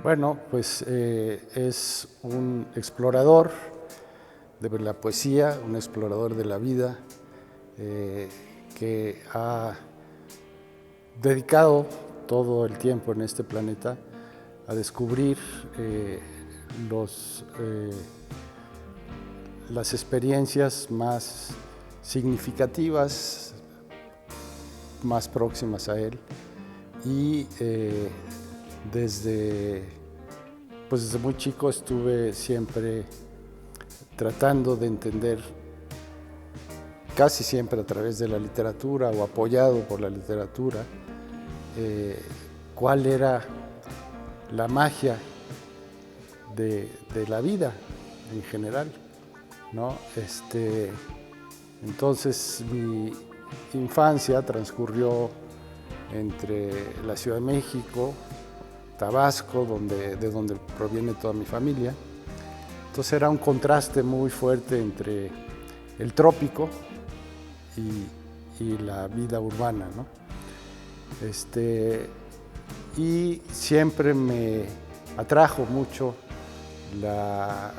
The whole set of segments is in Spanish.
Bueno, pues es un explorador de la poesía, un explorador de la vida, que ha dedicado todo el tiempo en este planeta a descubrir las experiencias más significativas, más próximas a él, y desde muy chico estuve siempre tratando de entender, casi siempre a través de la literatura o apoyado por la literatura, cuál era la magia de la vida en general, ¿no? Entonces mi infancia transcurrió entre la Ciudad de México, Tabasco, de donde proviene toda mi familia. Entonces era un contraste muy fuerte entre el trópico y la vida urbana, ¿no? Y siempre me atrajo mucho la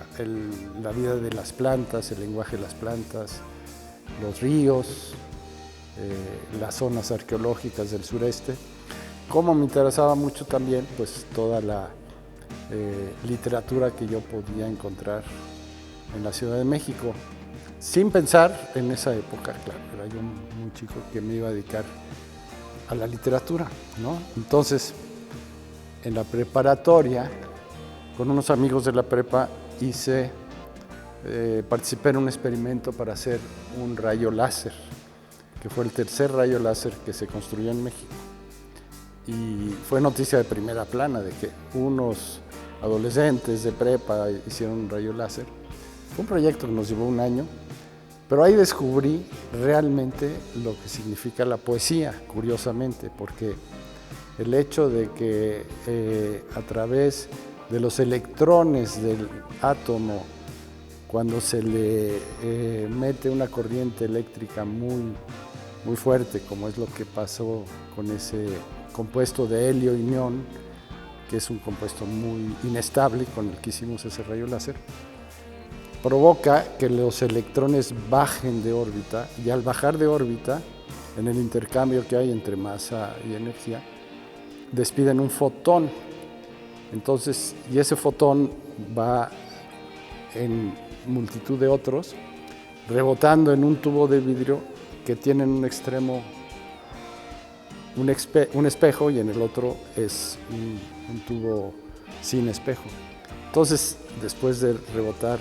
vida de las plantas, el lenguaje de las plantas, los ríos, las zonas arqueológicas del sureste. Como me interesaba mucho también pues toda la literatura que yo podía encontrar en la Ciudad de México, sin pensar en esa época, claro, era yo muy chico, que me iba a dedicar a la literatura, ¿no? Entonces, en la preparatoria, con unos amigos de la prepa, participé en un experimento para hacer un rayo láser, que fue el tercer rayo láser que se construyó en México. Y fue noticia de primera plana de que unos adolescentes de prepa hicieron un rayo láser. Fue un proyecto que nos llevó un año, pero ahí descubrí realmente lo que significa la poesía, curiosamente, porque el hecho de que a través de los electrones del átomo, cuando se le mete una corriente eléctrica muy fuerte, como es lo que pasó con ese compuesto de helio y neón, que es un compuesto muy inestable con el que hicimos ese rayo láser, provoca que los electrones bajen de órbita, y al bajar de órbita, en el intercambio que hay entre masa y energía, despiden un fotón. Entonces, y ese fotón va en multitud de otros, rebotando en un tubo de vidrio que tiene en un extremo un espejo y en el otro es un tubo sin espejo. Entonces, después de rebotar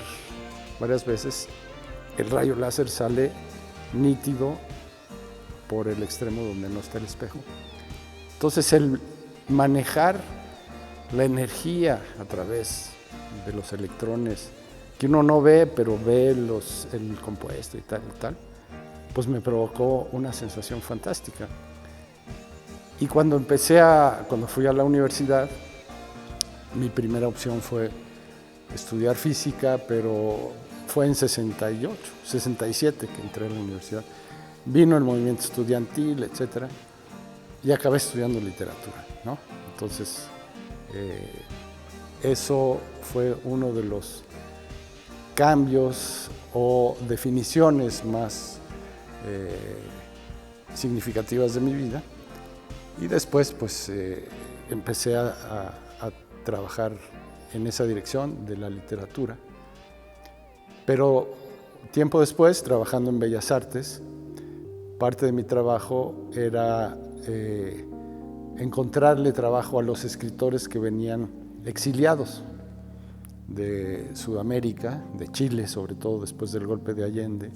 varias veces, el rayo láser sale nítido por el extremo donde no está el espejo. Entonces, el manejar la energía a través de los electrones, que uno no ve, pero ve el compuesto y tal, pues me provocó una sensación fantástica. Y cuando fui a la universidad, mi primera opción fue estudiar física, pero fue en 68, 67 que entré a la universidad. Vino el movimiento estudiantil, etcétera, y acabé estudiando literatura, ¿no? Entonces, eso fue uno de los cambios o definiciones más significativas de mi vida. Y después pues empecé a trabajar en esa dirección de la literatura. Pero tiempo después, trabajando en Bellas Artes, parte de mi trabajo era encontrarle trabajo a los escritores que venían exiliados de Sudamérica, de Chile sobre todo, después del golpe de Allende,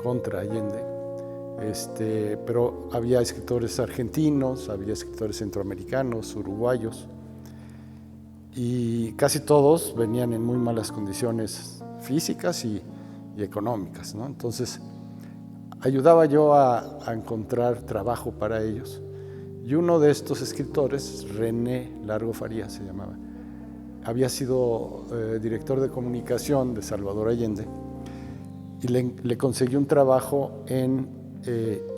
contra Allende. Pero había escritores argentinos, había escritores centroamericanos, uruguayos, y casi todos venían en muy malas condiciones físicas y económicas, ¿no? Entonces, ayudaba yo a encontrar trabajo para ellos. Y uno de estos escritores, René Largo Farías se llamaba, había sido director de comunicación de Salvador Allende, y le conseguí un trabajo en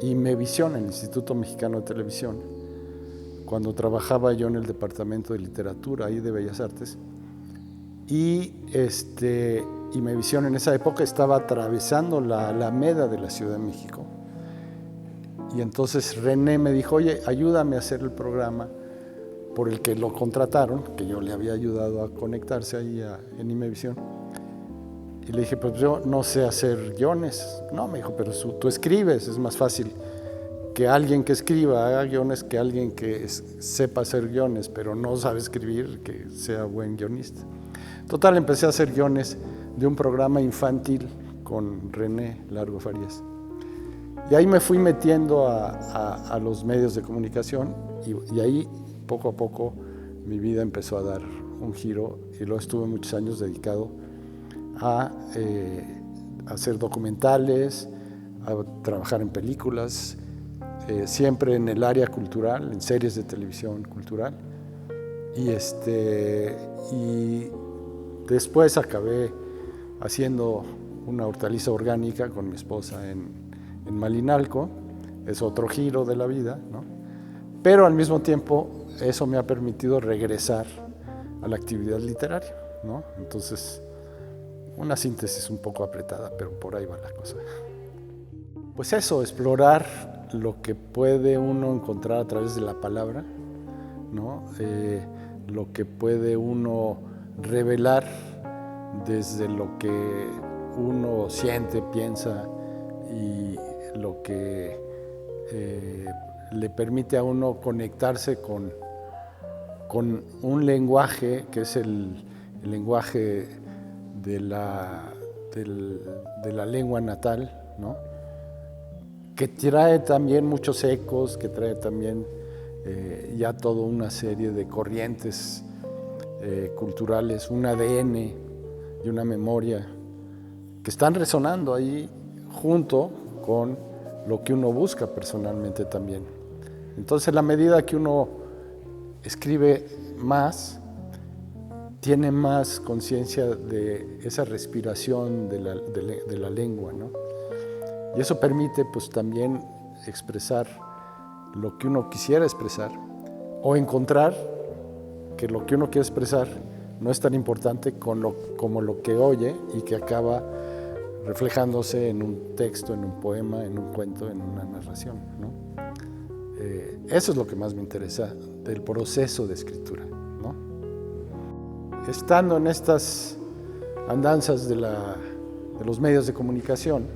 IMEVISIÓN, el Instituto Mexicano de Televisión, cuando trabajaba yo en el departamento de literatura ahí de Bellas Artes. Y Imevisión en esa época estaba atravesando la Alameda de la Ciudad de México. Y entonces René me dijo, oye, ayúdame a hacer el programa por el que lo contrataron, que yo le había ayudado a conectarse ahí en Imevisión. Y le dije, pues yo no sé hacer guiones. No, me dijo, pero tú escribes, es más fácil que alguien que escriba haga guiones que alguien que sepa hacer guiones, pero no sabe escribir, que sea buen guionista. Total, empecé a hacer guiones de un programa infantil con René Largo Farías. Y ahí me fui metiendo a los medios de comunicación y ahí poco a poco mi vida empezó a dar un giro y luego estuve muchos años dedicado a hacer documentales, a trabajar en películas, siempre en el área cultural, en series de televisión cultural. Y después acabé haciendo una hortaliza orgánica con mi esposa en Malinalco. Es otro giro de la vida, ¿no? Pero al mismo tiempo eso me ha permitido regresar a la actividad literaria, ¿no? Entonces, una síntesis un poco apretada, pero por ahí va la cosa. Pues eso, explorar lo que puede uno encontrar a través de la palabra, ¿no? Lo que puede uno revelar desde lo que uno siente, piensa y lo que le permite a uno conectarse con un lenguaje que es el lenguaje de la lengua natal, ¿no? Que trae también muchos ecos, que trae también ya toda una serie de corrientes culturales, un ADN y una memoria que están resonando ahí junto con lo que uno busca personalmente también. Entonces, a la medida que uno escribe más, tiene más conciencia de esa respiración de la lengua, ¿no? Y eso permite pues también expresar lo que uno quisiera expresar o encontrar que lo que uno quiere expresar no es tan importante como lo que oye y que acaba reflejándose en un texto, en un poema, en un cuento, en una narración, ¿no? Eso es lo que más me interesa del proceso de escritura, ¿no? Estando en estas andanzas de los medios de comunicación,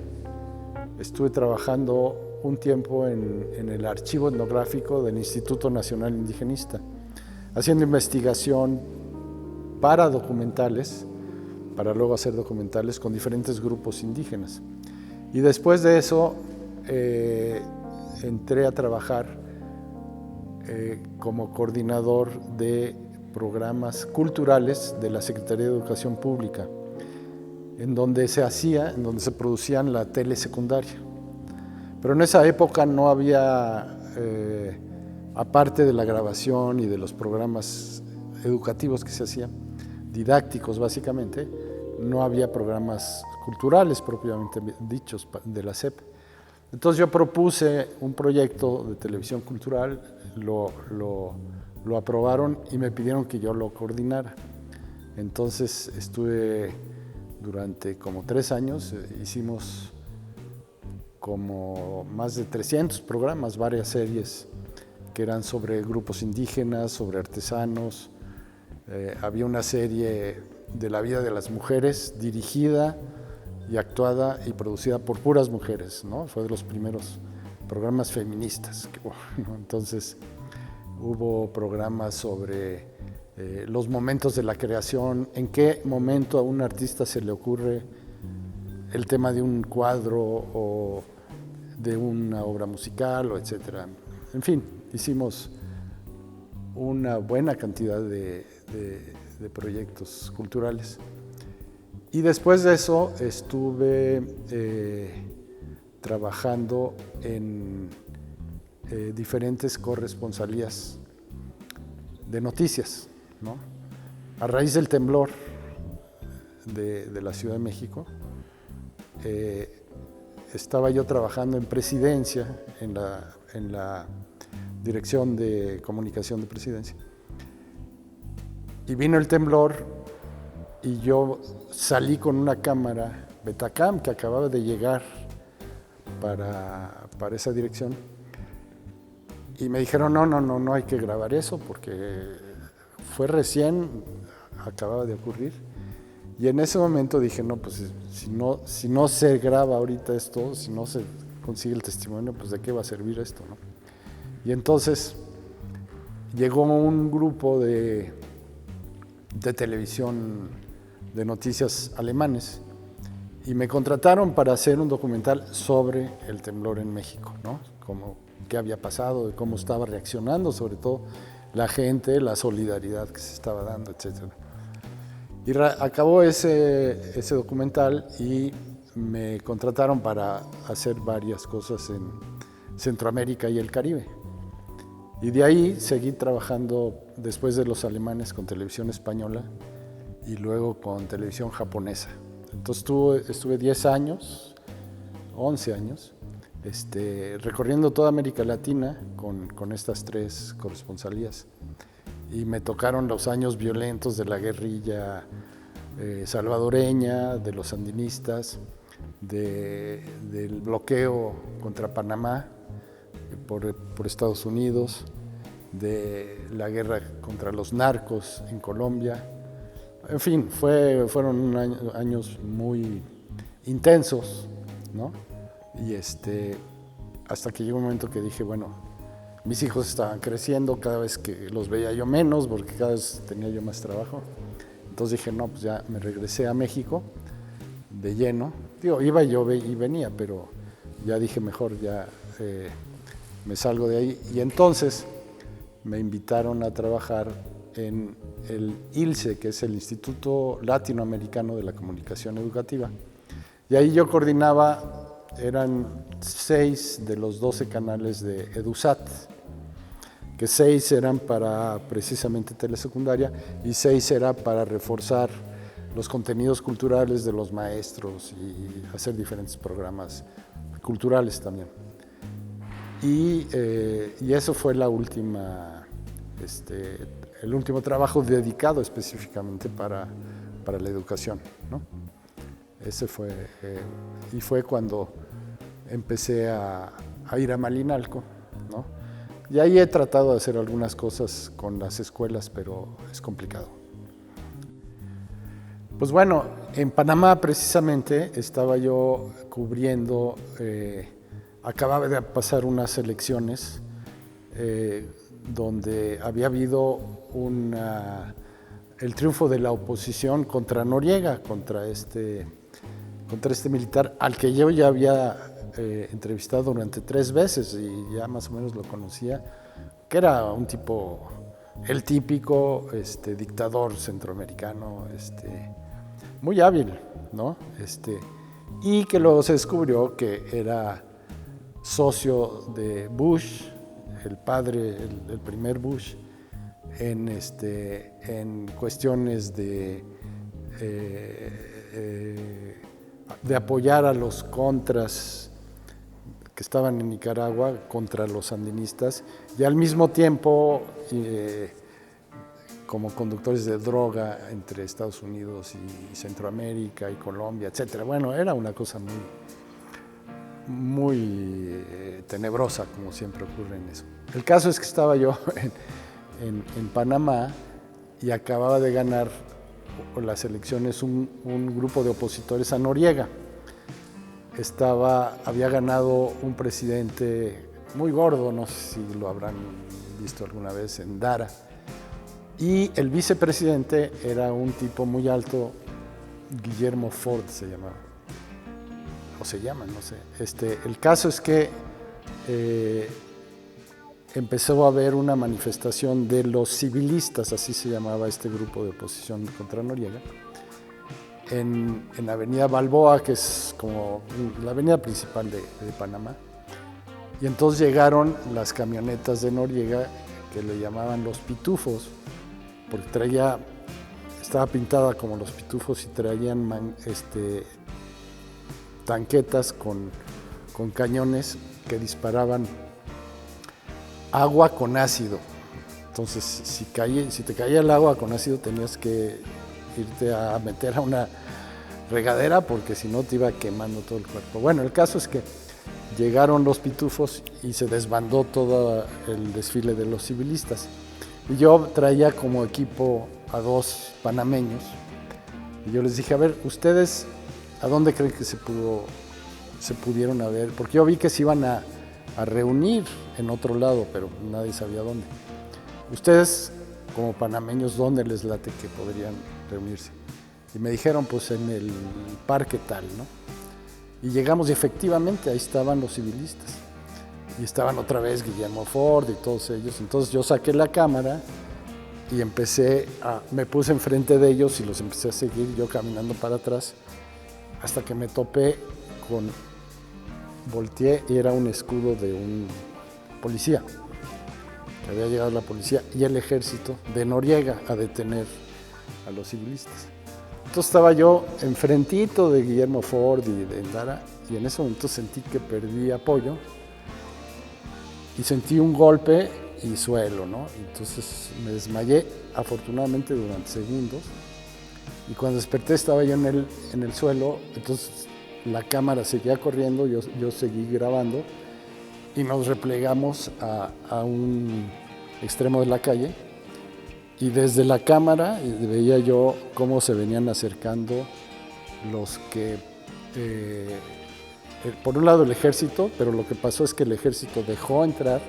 estuve trabajando un tiempo en el archivo etnográfico del Instituto Nacional Indigenista, haciendo investigación para documentales, para luego hacer documentales con diferentes grupos indígenas. Y después de eso entré a trabajar como coordinador de programas culturales de la Secretaría de Educación Pública, en donde se producían la telesecundaria. Pero en esa época no había, aparte de la grabación y de los programas educativos que se hacían, didácticos básicamente, no había programas culturales propiamente dichos de la SEP. Entonces yo propuse un proyecto de televisión cultural, lo aprobaron y me pidieron que yo lo coordinara. Entonces estuve durante como 3 años, hicimos como más de 300 programas, varias series que eran sobre grupos indígenas, sobre artesanos. Había una serie de la vida de las mujeres dirigida y actuada y producida por puras mujeres, ¿no? Fue de los primeros programas feministas que hubo, ¿no? Entonces hubo programas sobre los momentos de la creación, en qué momento a un artista se le ocurre el tema de un cuadro o de una obra musical, o etcétera. En fin, hicimos una buena cantidad de proyectos culturales. Y después de eso estuve trabajando en diferentes corresponsalías de noticias, ¿no? A raíz del temblor de la Ciudad de México, estaba yo trabajando en presidencia, en la Dirección de Comunicación de Presidencia. Y vino el temblor y yo salí con una cámara Betacam que acababa de llegar para esa dirección. Y me dijeron, no hay que grabar eso porque fue recién, acababa de ocurrir. Y en ese momento dije, no, pues si no se graba ahorita esto, si no se consigue el testimonio, pues de qué va a servir esto, ¿no? Y entonces llegó un grupo de televisión de noticias alemanes y me contrataron para hacer un documental sobre el temblor en México, ¿no? Qué había pasado, de cómo estaba reaccionando, sobre todo la gente, la solidaridad que se estaba dando, etc. Y acabó ese documental y me contrataron para hacer varias cosas en Centroamérica y el Caribe. Y de ahí seguí trabajando después de los alemanes con televisión española y luego con televisión japonesa. Entonces estuve 10 años, 11 años, recorriendo toda América Latina con estas 3 corresponsalías. Y me tocaron los años violentos de la guerrilla salvadoreña, de los sandinistas, del bloqueo contra Panamá por Estados Unidos, de la guerra contra los narcos en Colombia. En fin, fueron años muy intensos, ¿no? Y hasta que llegó un momento que dije, bueno, mis hijos estaban creciendo, cada vez que los veía yo menos, porque cada vez tenía yo más trabajo. Entonces dije, no, pues ya me regresé a México de lleno. Digo, iba yo y venía, pero ya dije, mejor ya me salgo de ahí. Y entonces me invitaron a trabajar en el ILCE, que es el Instituto Latinoamericano de la Comunicación Educativa. Y ahí yo coordinaba, eran 6 de los 12 canales de EduSat, que 6 eran para precisamente telesecundaria y 6 era para reforzar los contenidos culturales de los maestros y hacer diferentes programas culturales también. Y eso fue el último trabajo dedicado específicamente para la educación, ¿no? Ese fue, y fue cuando empecé a ir a Malinalco, ¿no? Y ahí he tratado de hacer algunas cosas con las escuelas, pero es complicado. Pues bueno, en Panamá precisamente estaba yo cubriendo, acababa de pasar unas elecciones donde había habido el triunfo de la oposición contra Noriega, contra este militar al que yo ya había entrevistado durante 3 veces y ya más o menos lo conocía, que era un tipo, el típico dictador centroamericano, muy hábil, ¿no? Y que luego se descubrió que era socio de Bush, el padre, el primer Bush, en cuestiones de apoyar a los contras que estaban en Nicaragua contra los sandinistas y al mismo tiempo como conductores de droga entre Estados Unidos y Centroamérica y Colombia, etcétera. Bueno, era una cosa muy tenebrosa, como siempre ocurre en eso. El caso es que estaba yo en Panamá y acababa de ganar las elecciones un grupo de opositores a Noriega. Había ganado un presidente muy gordo, no sé si lo habrán visto alguna vez, en Dara, y el vicepresidente era un tipo muy alto, Guillermo Ford se llamaba, o se llama, no sé. El caso es que empezó a haber una manifestación de los civilistas, así se llamaba este grupo de oposición contra Noriega, en la avenida Balboa, que es como la avenida principal de Panamá. Y entonces llegaron las camionetas de Noriega, que le llamaban los pitufos, porque estaba pintada como los pitufos y traían tanquetas con cañones que disparaban agua con ácido. Entonces, si te caía el agua con ácido, tenías que irte a meter a una regadera porque si no te iba quemando todo el cuerpo. Bueno, el caso es que llegaron los pitufos y se desbandó todo el desfile de los civilistas. Y yo traía como equipo a 2 panameños y yo les dije, a ver, ¿ustedes a dónde creen que se pudieron haber? Porque yo vi que se iban a reunir en otro lado, pero nadie sabía dónde. Ustedes, como panameños, ¿dónde les late que podrían reunirse? Y me dijeron, pues en el parque tal, ¿no? Y llegamos y efectivamente ahí estaban los civilistas. Y estaban otra vez Guillermo Ford y todos ellos. Entonces yo saqué la cámara y me puse enfrente de ellos y los empecé a seguir, yo caminando para atrás, hasta que me topé volteé y era un escudo de un policía. Había llegado la policía y el ejército de Noriega a detener a los civilistas. Entonces estaba yo enfrentito de Guillermo Ford y de Endara y en ese momento sentí que perdí apoyo y sentí un golpe y suelo, ¿no? Entonces me desmayé, afortunadamente durante segundos, y cuando desperté estaba yo en el suelo. Entonces la cámara seguía corriendo, yo seguí grabando y nos replegamos a un extremo de la calle y desde la cámara veía yo cómo se venían acercando los que, por un lado el ejército, pero lo que pasó es que el ejército dejó entrar,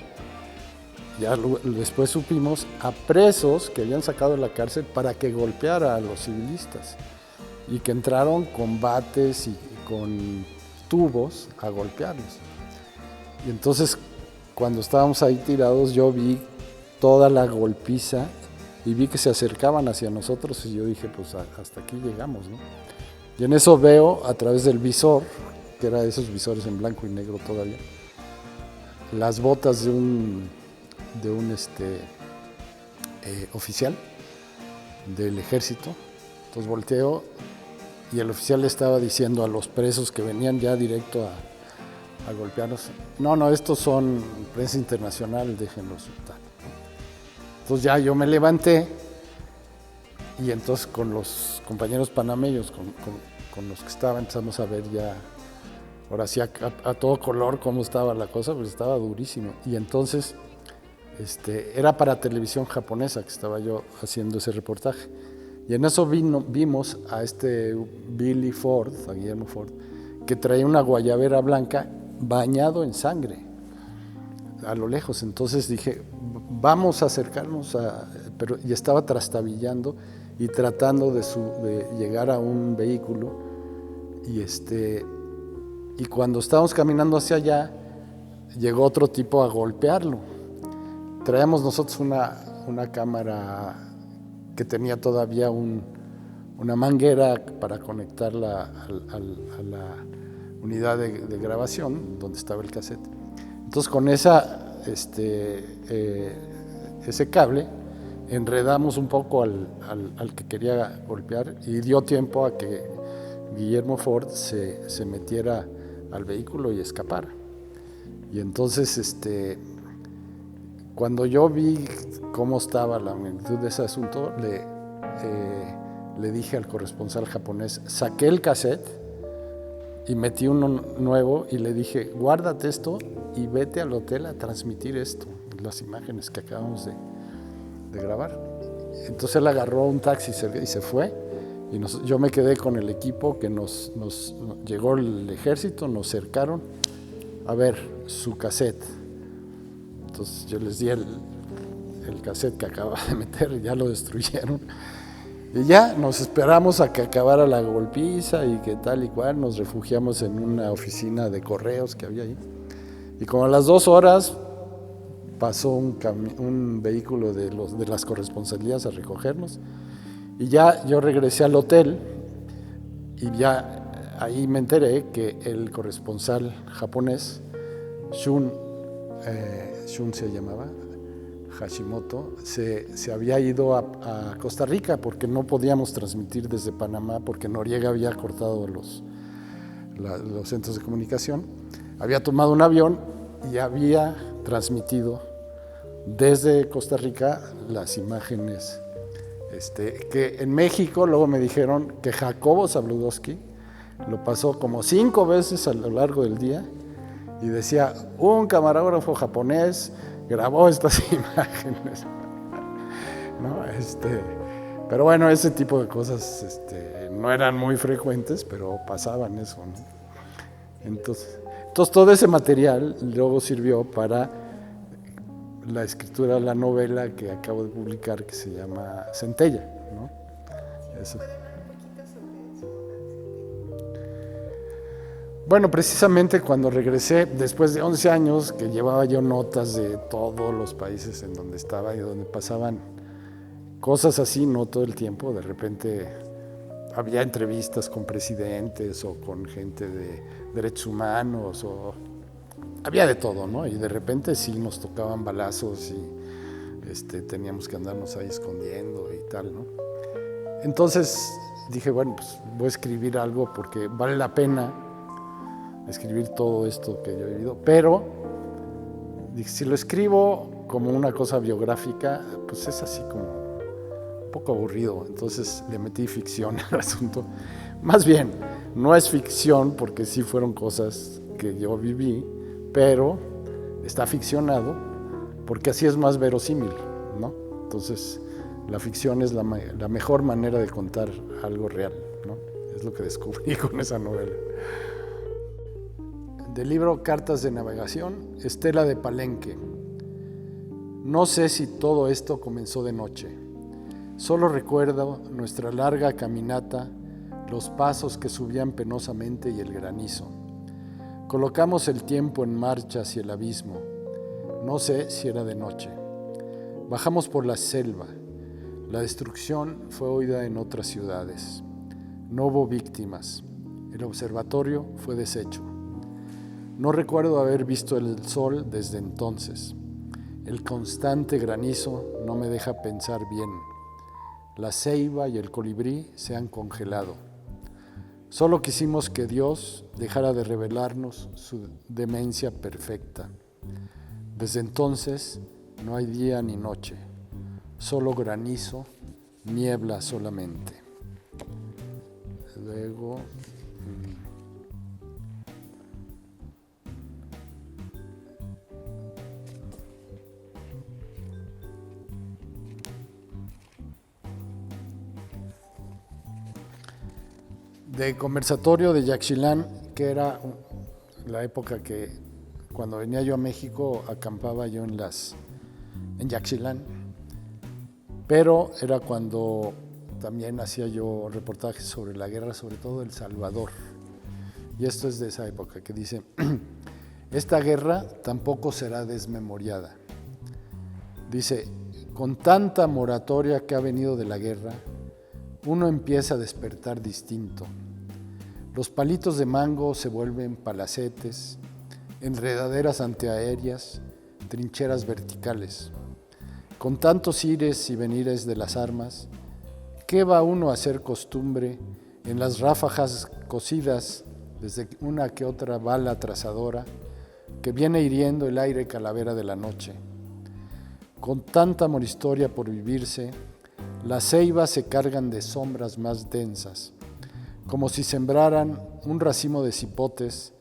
ya después supimos, a presos que habían sacado de la cárcel para que golpeara a los civilistas y que entraron con bates y con tubos a golpearlos. Y entonces, cuando estábamos ahí tirados, yo vi toda la golpiza y vi que se acercaban hacia nosotros y yo dije, pues hasta aquí llegamos, ¿no? Y en eso veo a través del visor, que era de esos visores en blanco y negro todavía, las botas de un oficial del ejército. Entonces volteo y el oficial le estaba diciendo a los presos que venían ya directo a golpearnos, no, estos son prensa internacional, déjenlos. Entonces ya yo me levanté y entonces con los compañeros panameños, con los que estaba, empezamos a ver ya, ahora sí a todo color cómo estaba la cosa, pues estaba durísimo. Y entonces era para televisión japonesa que estaba yo haciendo ese reportaje. Y en eso vimos a Billy Ford, a Guillermo Ford, que traía una guayabera blanca bañado en sangre a lo lejos. Entonces dije, vamos a acercarnos y estaba trastabillando y tratando de llegar a un vehículo y cuando estábamos caminando hacia allá llegó otro tipo a golpearlo. Traíamos nosotros una cámara que tenía todavía una manguera para conectarla a la unidad de grabación donde estaba el cassette. Entonces con ese cable enredamos un poco al que quería golpear y dio tiempo a que Guillermo Ford se metiera al vehículo y escapara. Y entonces cuando yo vi cómo estaba la magnitud de ese asunto, le dije al corresponsal japonés, saqué el cassette y metí uno nuevo y le dije, guárdate esto y vete al hotel a transmitir esto, las imágenes que acabamos de grabar. Entonces él agarró un taxi y se fue y yo me quedé con el equipo que nos llegó el ejército, nos cercaron a ver su cassette. Entonces yo les di el cassette que acababa de meter, ya lo destruyeron. Y ya nos esperamos a que acabara la golpiza y que tal y cual, nos refugiamos en una oficina de correos que había ahí. Y como a las 2 horas pasó un vehículo de las corresponsalías a recogernos. Y ya yo regresé al hotel y ya ahí me enteré que el corresponsal japonés, Shun se llamaba, Hashimoto, se había ido a Costa Rica porque no podíamos transmitir desde Panamá porque Noriega había cortado los centros de comunicación. Había tomado un avión y había transmitido desde Costa Rica las imágenes que en México luego me dijeron que Jacobo Zabludowski lo pasó como 5 veces a lo largo del día y decía, un camarógrafo japonés grabó estas imágenes. ¿No? Pero bueno, ese tipo de cosas no eran muy frecuentes, pero pasaban eso, ¿no? Entonces todo ese material luego sirvió para la escritura de la novela que acabo de publicar, que se llama Centella, ¿no? Eso. Bueno, precisamente cuando regresé, después de 11 años, que llevaba yo notas de todos los países en donde estaba y donde pasaban cosas así, no todo el tiempo, de repente había entrevistas con presidentes o con gente de derechos humanos, o había de todo, ¿no? Y de repente sí nos tocaban balazos y teníamos que andarnos ahí escondiendo y tal, ¿no? Entonces dije, bueno, pues voy a escribir algo porque vale la pena escribir todo esto que yo he vivido, pero dije, si lo escribo como una cosa biográfica, pues es así como un poco aburrido, entonces le metí ficción al asunto. Más bien, no es ficción porque sí fueron cosas que yo viví, pero está ficcionado porque así es más verosímil, ¿no? Entonces, la ficción es la mejor manera de contar algo real, ¿no? Es lo que descubrí con esa novela. Del libro Cartas de Navegación, Estela de Palenque. No sé si todo esto comenzó de noche. Solo recuerdo nuestra larga caminata, los pasos que subían penosamente y el granizo. Colocamos el tiempo en marcha hacia el abismo. No sé si era de noche. Bajamos por la selva. La destrucción fue oída en otras ciudades. No hubo víctimas. El observatorio fue deshecho. No recuerdo haber visto el sol desde entonces. El constante granizo no me deja pensar bien. La ceiba y el colibrí se han congelado. Solo quisimos que Dios dejara de revelarnos su demencia perfecta. Desde entonces no hay día ni noche, solo granizo, niebla solamente. Luego, de conversatorio de Yaxchilán, que era la época que cuando venía yo a México acampaba yo en Yaxchilán, pero era cuando también hacía yo reportajes sobre la guerra, sobre todo El Salvador. Y esto es de esa época, que dice, esta guerra tampoco será desmemoriada. Dice, con tanta moratoria que ha venido de la guerra, uno empieza a despertar distinto. Los palitos de mango se vuelven palacetes, enredaderas antiaéreas, trincheras verticales. Con tantos ires y venires de las armas, ¿qué va uno a hacer costumbre en las ráfagas cosidas desde una que otra bala trazadora que viene hiriendo el aire calavera de la noche? Con tanta moristoria por vivirse, las ceibas se cargan de sombras más densas, como si sembraran un racimo de cipotes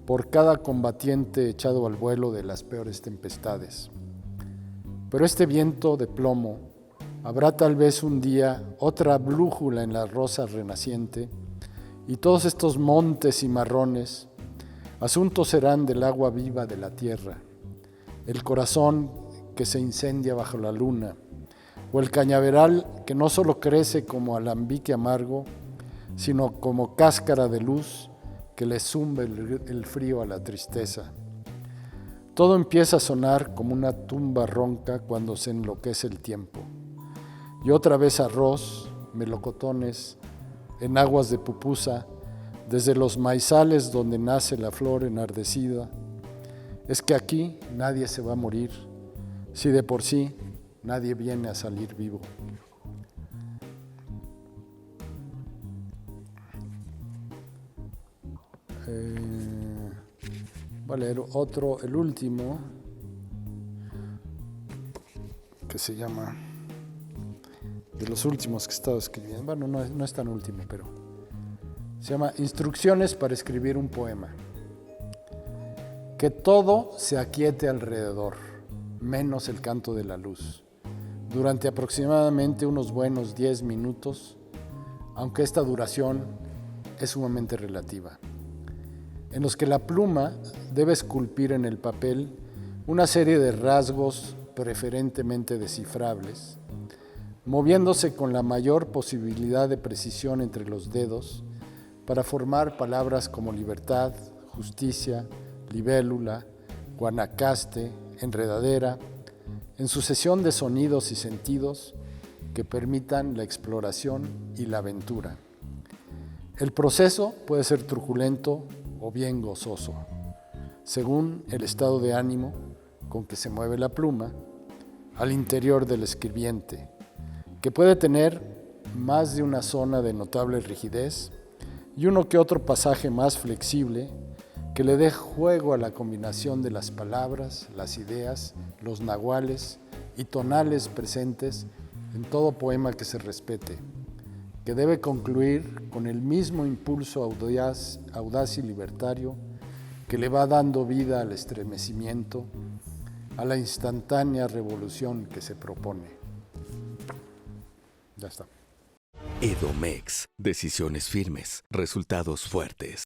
por cada combatiente echado al vuelo de las peores tempestades. Pero este viento de plomo habrá tal vez un día otra blújula en la rosa renaciente, y todos estos montes y marrones asuntos serán del agua viva de la tierra, el corazón que se incendia bajo la luna, o el cañaveral que no solo crece como alambique amargo, sino como cáscara de luz que le zumbe el frío a la tristeza. Todo empieza a sonar como una tumba ronca cuando se enloquece el tiempo. Y otra vez arroz, melocotones, en aguas de pupusa, desde los maizales donde nace la flor enardecida. Es que aquí nadie se va a morir, si de por sí nadie viene a salir vivo. Voy a leer otro, el último. que se llama, de los últimos que he estado escribiendo, bueno, no es tan último, pero se llama Instrucciones para escribir un poema. Que todo se aquiete alrededor, menos el canto de la luz, durante aproximadamente unos buenos 10 minutos, aunque esta duración es sumamente relativa, en los que la pluma debe esculpir en el papel una serie de rasgos preferentemente descifrables, moviéndose con la mayor posibilidad de precisión entre los dedos para formar palabras como libertad, justicia, libélula, guanacaste, enredadera, en sucesión de sonidos y sentidos que permitan la exploración y la aventura. El proceso puede ser truculento o bien gozoso, según el estado de ánimo con que se mueve la pluma al interior del escribiente, que puede tener más de una zona de notable rigidez y uno que otro pasaje más flexible que le dé juego a la combinación de las palabras, las ideas, los nahuales y tonales presentes en todo poema que se respete, que debe concluir con el mismo impulso audaz y libertario que le va dando vida al estremecimiento, a la instantánea revolución que se propone. Ya está. Edomex. Decisiones firmes, resultados fuertes.